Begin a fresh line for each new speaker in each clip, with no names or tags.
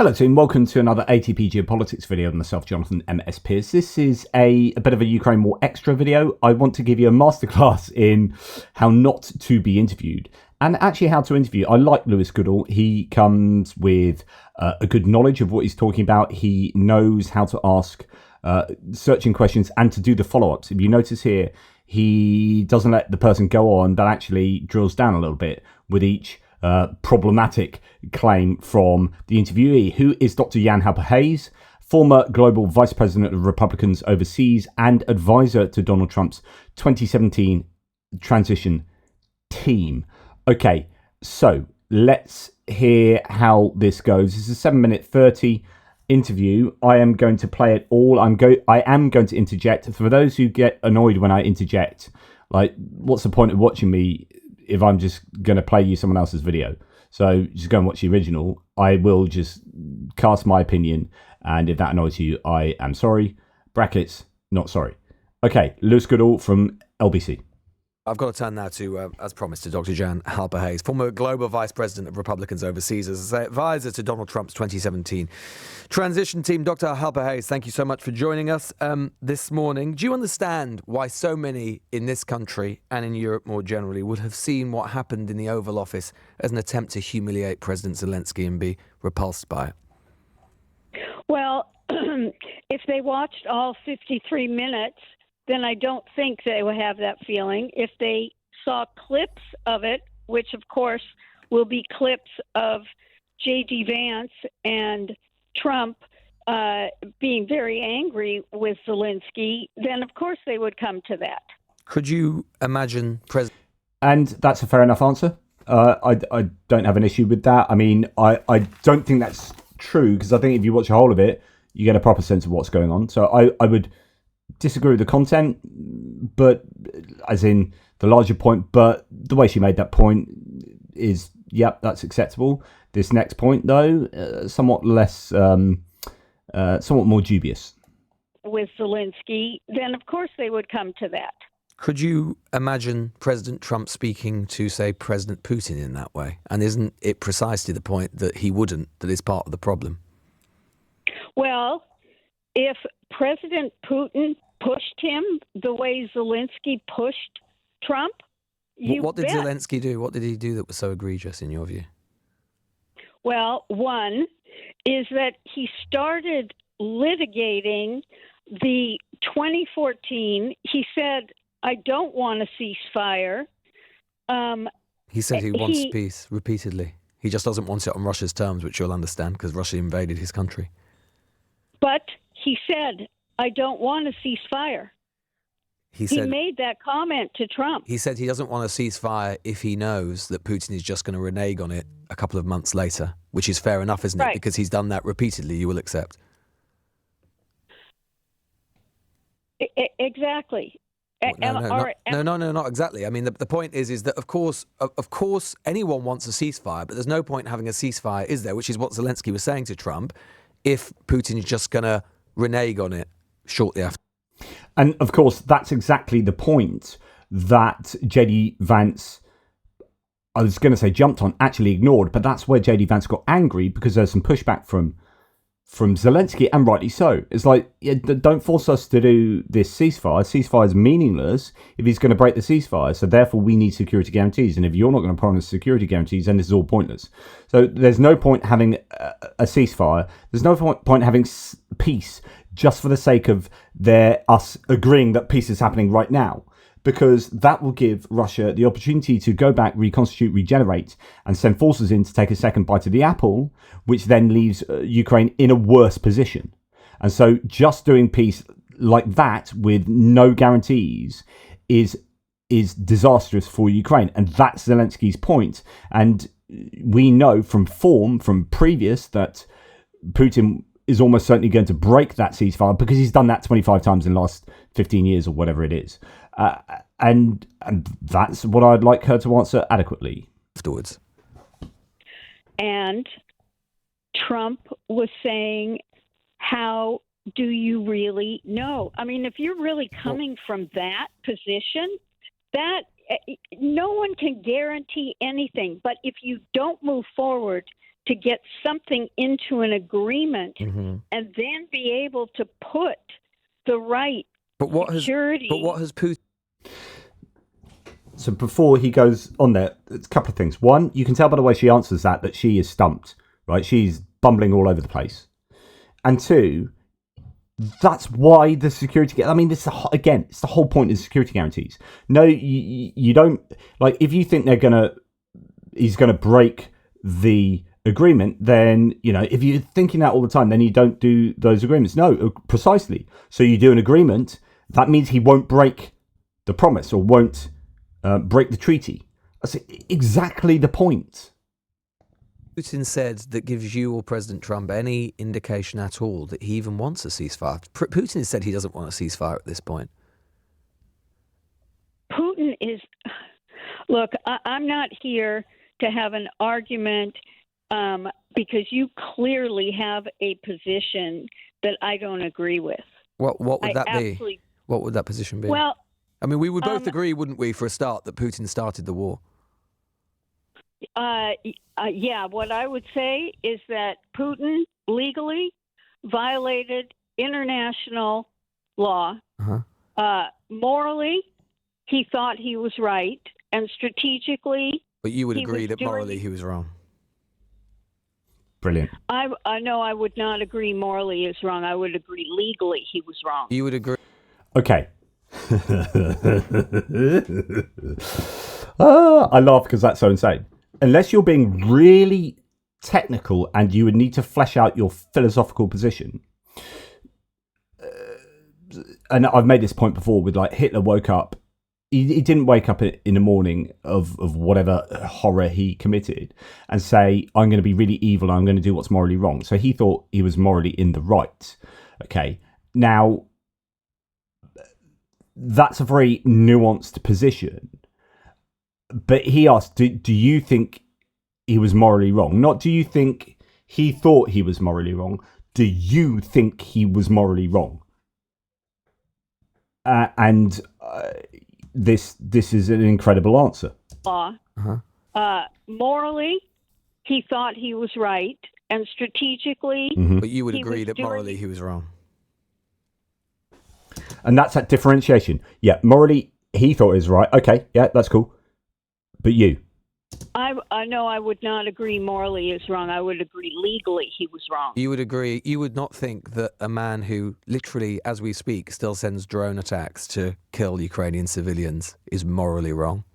Hello team, welcome to another ATP Geopolitics video with myself, Jonathan MS Pearce. This is a bit of a Ukraine War extra video. I want to give you a masterclass in how not to be interviewed and actually how to interview. I like Lewis Goodall. He comes with a good knowledge of what he's talking about. He knows how to ask searching questions and to do the follow-ups. If you notice here, he doesn't let the person go on, but actually drills down a little bit with each problematic claim from the interviewee, who is Dr. Jan Halper-Hayes, former global vice president of Republicans overseas and advisor to Donald Trump's 2017 transition team. Okay, so let's hear how this goes. This is a 7-minute 30 interview. I am going to play it all. I am going to interject. For those who get annoyed when I interject, like, what's the point of watching me if I'm just going to play you someone else's video? So just go and watch the original. I will just cast my opinion, and if that annoys you, I am sorry. Brackets, not sorry. Okay, Lewis Goodall from LBC.
I've got to turn now to, as promised, to Dr. Jan Halper-Hayes, former global vice president of Republicans overseas, as advisor to Donald Trump's 2017 transition team. Dr. Halper-Hayes, thank you so much for joining us this morning. Do you understand why so many in this country and in Europe more generally would have seen what happened in the Oval Office as an attempt to humiliate President Zelensky and be repulsed by it?
Well, if they watched all 53 minutes, then I don't think they will have that feeling. If they saw clips of it, which of course will be clips of J.D. Vance and Trump being very angry with Zelensky, then of course they would come to that.
Could you imagine President...
And that's a fair enough answer. I don't have an issue with that. I mean, I don't think that's true, because I think if you watch the whole of it, you get a proper sense of what's going on. So I would disagree with the content, but as in the larger point, but the way she made that point is, yep, that's acceptable. This next point, though, somewhat less, somewhat more dubious.
With Zelensky, then of course they would come to that.
Could you imagine President Trump speaking to, say, President Putin in that way? And isn't it precisely the point that he wouldn't, that is part of the problem?
Well, if President Putin pushed him the way Zelensky pushed Trump,
what did
bet.
Zelensky do? What did he do that was so egregious in your view?
Well, one is that he started litigating the 2014. He said, I don't want a ceasefire.
He said he wants peace repeatedly. He just doesn't want it on Russia's terms, which you'll understand because Russia invaded his country.
But he said, I don't want a ceasefire. He made that comment to Trump.
He said he doesn't want a ceasefire if he knows that Putin is just going to renege on it a couple of months later, which is fair enough, isn't it? Because he's done that repeatedly, you will accept.
Exactly.
No, not exactly. I mean, the point is that, of course, anyone wants a ceasefire, but there's no point having a ceasefire, is there? Which is what Zelensky was saying to Trump, if Putin is just going to renege on it shortly after.
And of course, that's exactly the point that J.D. Vance, I was going to say jumped on, actually ignored, but that's where J.D. Vance got angry, because there's some pushback from Zelensky, and rightly so. It's like, yeah, don't force us to do this ceasefire. Ceasefire is meaningless if he's going to break the ceasefire. So therefore, we need security guarantees. And if you're not going to promise security guarantees, then this is all pointless. So there's no point having a ceasefire. There's no point having peace just for the sake of us agreeing that peace is happening right now, because that will give Russia the opportunity to go back, reconstitute, regenerate, and send forces in to take a second bite of the apple, which then leaves Ukraine in a worse position. And so just doing peace like that with no guarantees is disastrous for Ukraine. And that's Zelensky's point. And we know from previous, that Putin is almost certainly going to break that ceasefire, because he's done that 25 times in the last 15 years or whatever it is. And that's what I'd like her to answer adequately.
Afterwards.
And Trump was saying, how do you really know? I mean, if you're really coming from that position, that no one can guarantee anything. But if you don't move forward, to get something into an agreement
Mm-hmm.
and then be able to put the right security.
But what has Putin?
So before he goes on there, it's a couple of things. One, you can tell by the way she answers that she is stumped, right? She's bumbling all over the place. And two, that's why the security... I mean, this again, it's the whole point of security guarantees. No, you don't... Like, if you think he's going to break the agreement, then, if you're thinking that all the time, then you don't do those agreements. No, precisely. So you do an agreement, that means he won't break the promise or won't break the treaty. That's exactly the point.
Putin said that gives you or President Trump any indication at all that he even wants a ceasefire. Putin has said he doesn't want a ceasefire at this point.
Putin is... Look, I'm not here to have an argument because you clearly have a position that I don't agree with.
What would that be? What would that position be?
Well,
I mean, we would both agree, wouldn't we, for a start, that Putin started the war?
Yeah, what I would say is that Putin legally violated international law.
Uh-huh.
Morally, he thought he was right, and strategically...
But you would agree that morally he was wrong?
Brilliant.
I know I would not agree morally he was wrong. I would agree legally he was wrong.
You would agree...
Okay. I laugh because that's so insane. Unless you're being really technical and you would need to flesh out your philosophical position. And I've made this point before with like Hitler woke up. He didn't wake up in the morning of whatever horror he committed and say, I'm going to be really evil. I'm going to do what's morally wrong. So he thought he was morally in the right. Okay. Now, that's a very nuanced position. But he asked, do you think he was morally wrong? Not do you think he thought he was morally wrong? Do you think he was morally wrong? This is an incredible answer.
Morally, he thought he was right, and strategically...
Mm-hmm.
But you would agree that morally he was wrong?
And that's that differentiation. Yeah, morally, he thought he was right. Okay, yeah, that's cool. But you?
I know I would not agree morally is wrong. I would agree legally he was wrong.
You would agree, you would not think that a man who literally, as we speak, still sends drone attacks to kill Ukrainian civilians is morally wrong?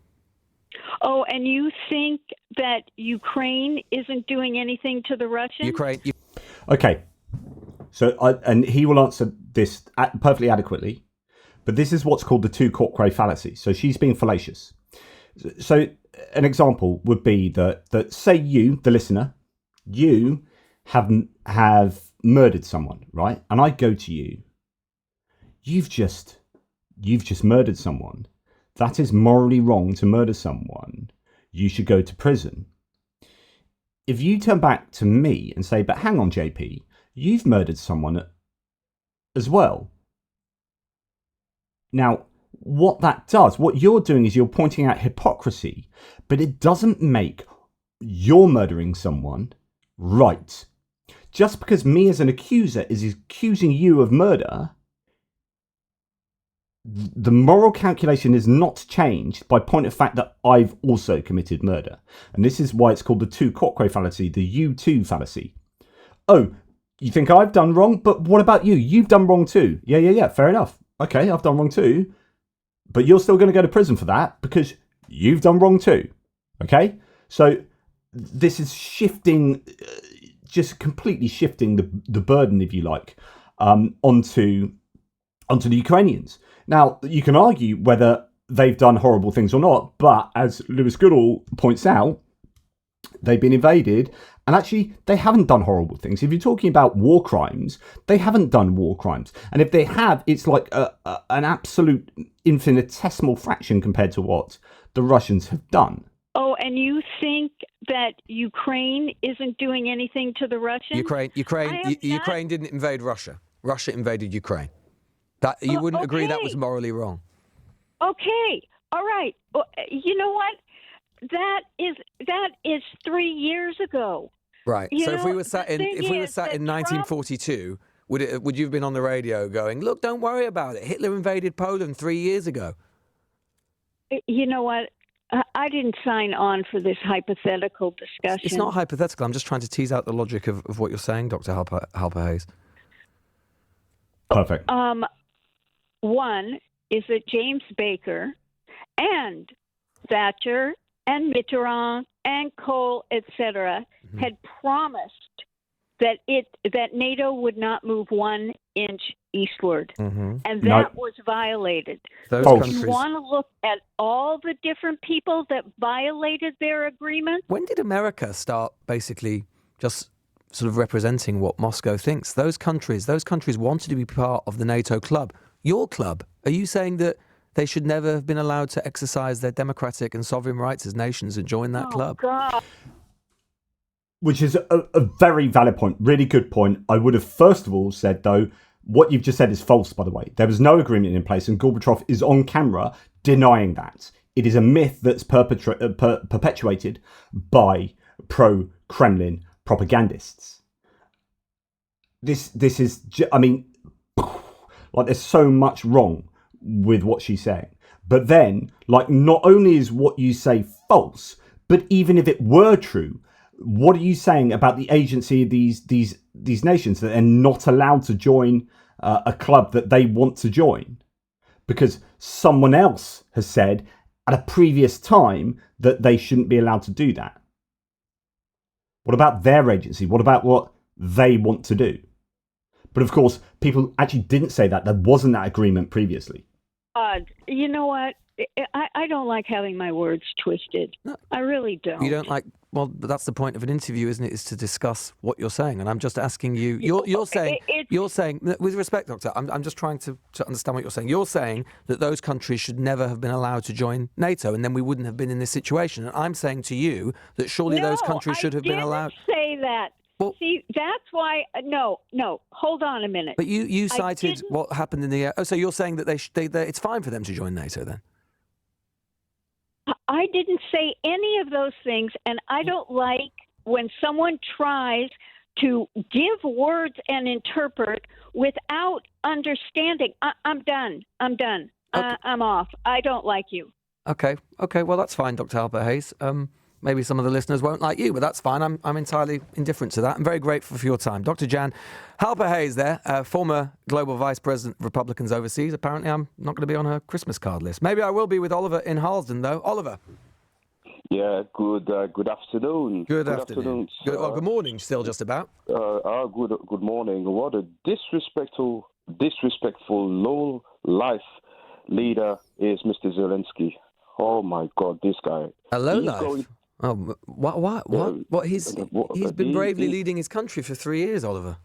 Oh, and you think that Ukraine isn't doing anything to the Russians?
Okay. So, and he will answer this perfectly adequately, but this is what's called the two Cockcrow fallacy. So she's being fallacious. So an example would be that say you, the listener, you have murdered someone, right? And I go to you, you've just murdered someone. That is morally wrong to murder someone. You should go to prison. If you turn back to me and say, but hang on, JP, you've murdered someone as well. Now, what that does, what you're doing is you're pointing out hypocrisy, but it doesn't make you're murdering someone right. Just because me as an accuser is accusing you of murder, the moral calculation is not changed by point of fact that I've also committed murder. And this is why it's called the two Cockcrow fallacy, the you too fallacy. Oh, you think I've done wrong? But what about you? You've done wrong too. Yeah, fair enough. Okay, I've done wrong too. But you're still going to go to prison for that because you've done wrong too. Okay? So this is shifting, just completely shifting the burden, if you like, onto the Ukrainians. Now, you can argue whether they've done horrible things or not, but as Lewis Goodall points out, they've been invaded, and actually they haven't done horrible things. If you're talking about war crimes, they haven't done war crimes. And if they have, it's like an absolute infinitesimal fraction compared to what the Russians have done.
Oh, and you think that Ukraine isn't doing anything to the Russians?
Ukraine didn't invade Russia. Russia invaded Ukraine. That you wouldn't agree that was morally wrong?
Okay, all right. Well, you know what? That is 3 years ago.
Right.
You
So if
know,
we were
the
sat in
thing
if we were
is
sat
that
in
Trump-
1942, would you have been on the radio going, "Look, don't worry about it. Hitler invaded Poland 3 years ago."
You know what? I didn't sign on for this hypothetical discussion.
It's not hypothetical. I'm just trying to tease out the logic of what you're saying, Dr. Halper-Hayes.
Perfect.
One is that James Baker and Thatcher and Mitterrand and Kohl, etc., had promised that NATO would not move 1 inch eastward, and that was violated.
Those
So
countries.
if you want to look at all the different people that violated their agreement,
When did America start basically just sort of representing what Moscow thinks? Those countries wanted to be part of the NATO club. Your club. Are you saying that they should never have been allowed to exercise their democratic and sovereign rights as nations and join that club?
God.
Which is a very valid point, really good point. I would have first of all said, though, what you've just said is false, by the way. There was no agreement in place, and Gorbachev is on camera denying that. It is a myth that's perpetuated by pro-Kremlin propagandists. This is, I mean, like, there's so much wrong with what she's saying. But then, like, not only is what you say false, but even if it were true, what are you saying about the agency of these nations that they're not allowed to join a club that they want to join because someone else has said at a previous time that they shouldn't be allowed to do that? What about their agency? What about what they want to do? But of course, people actually didn't say that. There wasn't that agreement previously.
You know what? I don't like having my words twisted.
No.
I really don't.
You don't like? Well, but that's the point of an interview, isn't it? Is to discuss what you're saying. And I'm just asking you. You're saying. You're saying, with respect, Doctor. I'm just trying to understand what you're saying. You're saying that those countries should never have been allowed to join NATO, and then we wouldn't have been in this situation. And I'm saying to you that surely those countries should have been allowed.
I didn't say that.
Well,
see, that's why. No. Hold on a minute.
But you cited what happened in the. So you're saying that it's fine for them to join NATO then?
I didn't say any of those things, and I don't like when someone tries to give words and interpret without understanding. I'm done. Okay. I'm off. I don't like you.
Okay. Well, that's fine, Dr. Halper-Hayes. Maybe some of the listeners won't like you, but that's fine. I'm entirely indifferent to that. I'm very grateful for your time. Dr. Jan Halper-Hayes there, former Global Vice President of Republicans overseas. Apparently I'm not going to be on her Christmas card list. Maybe I will be with Oliver in Harlesden, though. Oliver.
Yeah, good afternoon.
Good afternoon. Good morning, still just about.
Good morning. What a disrespectful, low-life leader is Mr. Zelensky. Oh, my God, this guy.
A low-life? What? He's been bravely leading his country for 3 years, Oliver.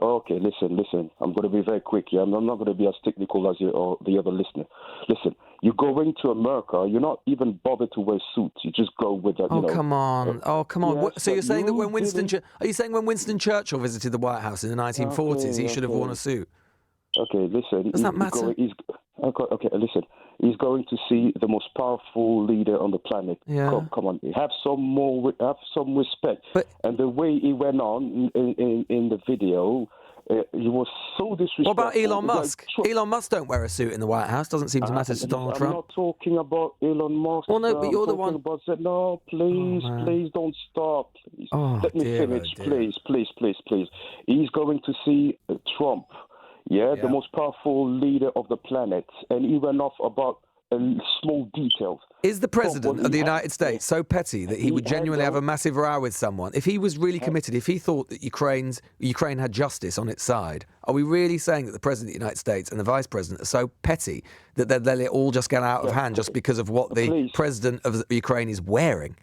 Okay, listen. I'm going to be very quick here. I'm not going to be as technical as you or the other listener. Listen, you go into America, you're not even bothered to wear suits. You just go with that.
Come on.
Yes,
so you're saying that when
are
you saying when Winston Churchill visited the White House in the 1940s, he should have worn a suit?
Okay, listen.
Does that matter?
Okay, listen. He's going to see the most powerful leader on the planet.
Yeah.
Come on, have some respect. And the way he went on in the video, he was so disrespectful.
What about Elon Musk? Elon Musk don't wear a suit in the White House. Doesn't seem to matter to Donald Trump.
I'm not talking about Elon Musk.
Well, no, but you're the one.
No, please don't start. Please. Let me finish, please. He's going to see Trump. Yeah, the most powerful leader of the planet, and he went off about small details.
Is the president of the United States so petty that he would genuinely have a massive row with someone? If he was really committed, if he thought that Ukraine had justice on its side, are we really saying that the president of the United States and the vice president are so petty that they'll let it all just get out of hand just because of what the president of Ukraine is wearing?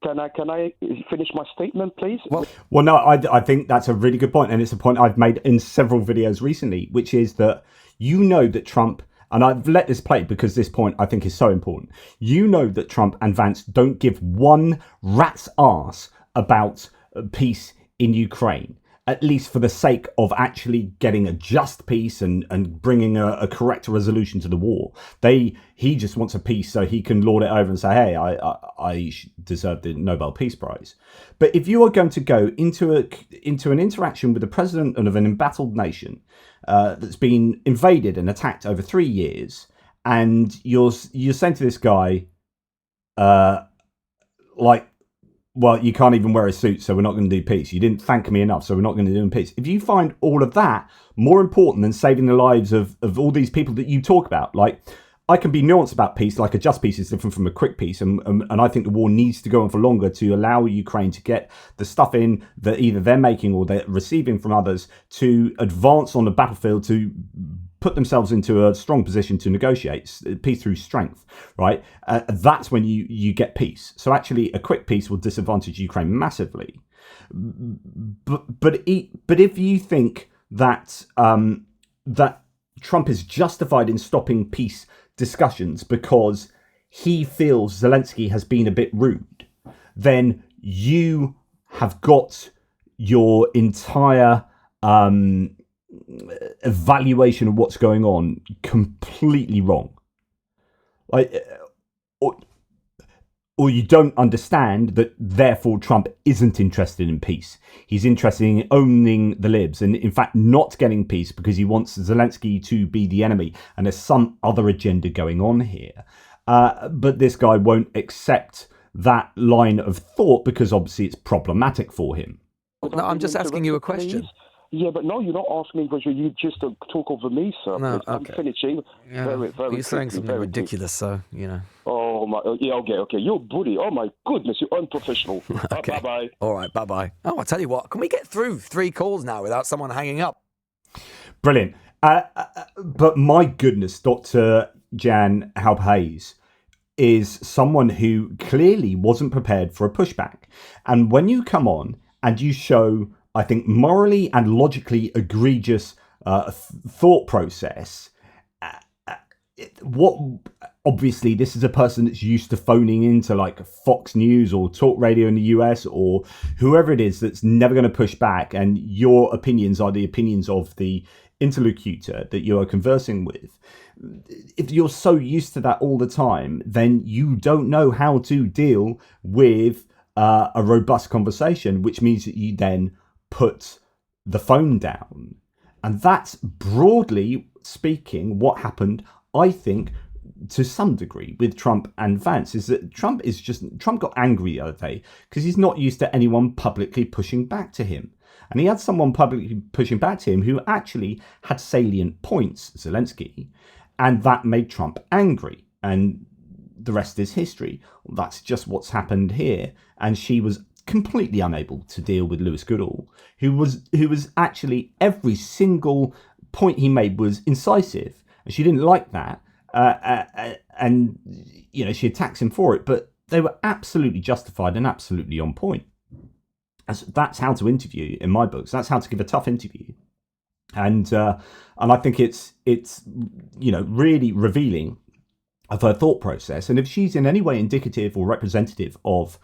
Can I finish my statement, please?
Well, no, I think that's a really good point, and it's a point I've made in several videos recently, which is that that Trump, and I've let this play because this point I think is so important. That Trump and Vance don't give one rat's arse about peace in Ukraine. at least for the sake of actually getting a just peace and bringing a correct resolution to the war. He just wants a peace so he can lord it over and say, hey, I deserve the Nobel Peace Prize. But if you are going to go into an interaction with the president of an embattled nation that's been invaded and attacked over 3 years, and you're saying to this guy, well, you can't even wear a suit, so we're not going to do peace. You didn't thank me enough, so we're not going to do peace. If you find all of that more important than saving the lives of all these people that you talk about, like, I can be nuanced about peace, like a just peace is different from a quick peace, and I think the war needs to go on for longer to allow Ukraine to get the stuff in that either they're making or they're receiving from others to advance on the battlefield, to put themselves into a strong position to negotiate peace through strength, right? That's when you get peace. So actually, a quick peace will disadvantage Ukraine massively. But if you think that that Trump is justified in stopping peace discussions because he feels Zelensky has been a bit rude, then you have got your entire evaluation of what's going on completely wrong. Or you don't understand that therefore Trump isn't interested in peace. He's interested in owning the libs and in fact not getting peace because he wants Zelensky to be the enemy and there's some other agenda going on here. But this guy won't accept that line of thought because obviously it's problematic for him.
No, I'm just asking you a question.
Yeah, but no, you're not asking me because you just talk over me, sir.
No, okay.
I'm finishing.
Yeah.
Very
You're saying something ridiculous, so, you know.
Oh, my. Yeah, okay. You're bully. Oh, my goodness, you're unprofessional.
Okay.
Bye-bye.
All right, bye-bye. Oh, I tell you what, can we get through 3 calls now without someone hanging up?
Brilliant. But my goodness, Dr. Jan Halper-Hayes is someone who clearly wasn't prepared for a pushback. And when you come on and you show, I think, morally and logically egregious thought process, obviously this is a person that's used to phoning into like Fox News or talk radio in the US or whoever it is that's never going to push back, and your opinions are the opinions of the interlocutor that you are conversing with. If you're so used to that all the time, then you don't know how to deal with a robust conversation, which means that you then put the phone down. And that's broadly speaking what happened, I think, to some degree with Trump and Vance, is that Trump got angry the other day because he's not used to anyone publicly pushing back to him. And he had someone publicly pushing back to him who actually had salient points, Zelensky, and that made Trump angry. And the rest is history. Well, that's just what's happened here. And she was completely unable to deal with Lewis Goodall, who was actually, every single point he made was incisive, and she didn't like that. And you know, she attacks him for it, but they were absolutely justified and absolutely on point. That's how to interview in my books. That's how to give a tough interview, and I think it's you know, really revealing of her thought process. And if she's in any way indicative or representative of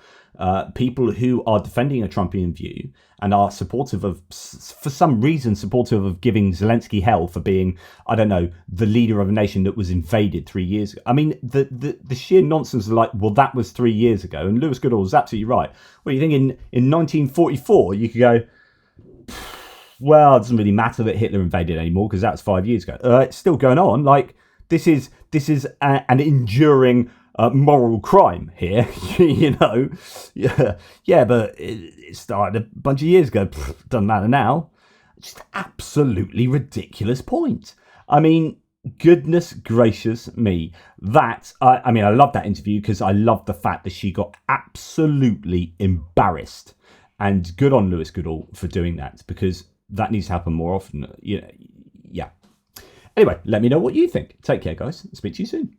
people who are defending a Trumpian view and are supportive of, for some reason, supportive of giving Zelensky hell for being, I don't know, the leader of a nation that was invaded 3 years ago. I mean, the sheer nonsense of like, well, that was 3 years ago. And Lewis Goodall was absolutely right. Well, you think in 1944, you could go, well, it doesn't really matter that Hitler invaded anymore because that's 5 years ago. It's still going on. Like, this is an enduring moral crime here, you know. Yeah, but it started a bunch of years ago. Doesn't matter now. Just absolutely ridiculous point. I mean, goodness gracious me. I mean, I love that interview because I love the fact that she got absolutely embarrassed. And good on Lewis Goodall for doing that, because that needs to happen more often. Yeah. Anyway, let me know what you think. Take care, guys. Speak to you soon.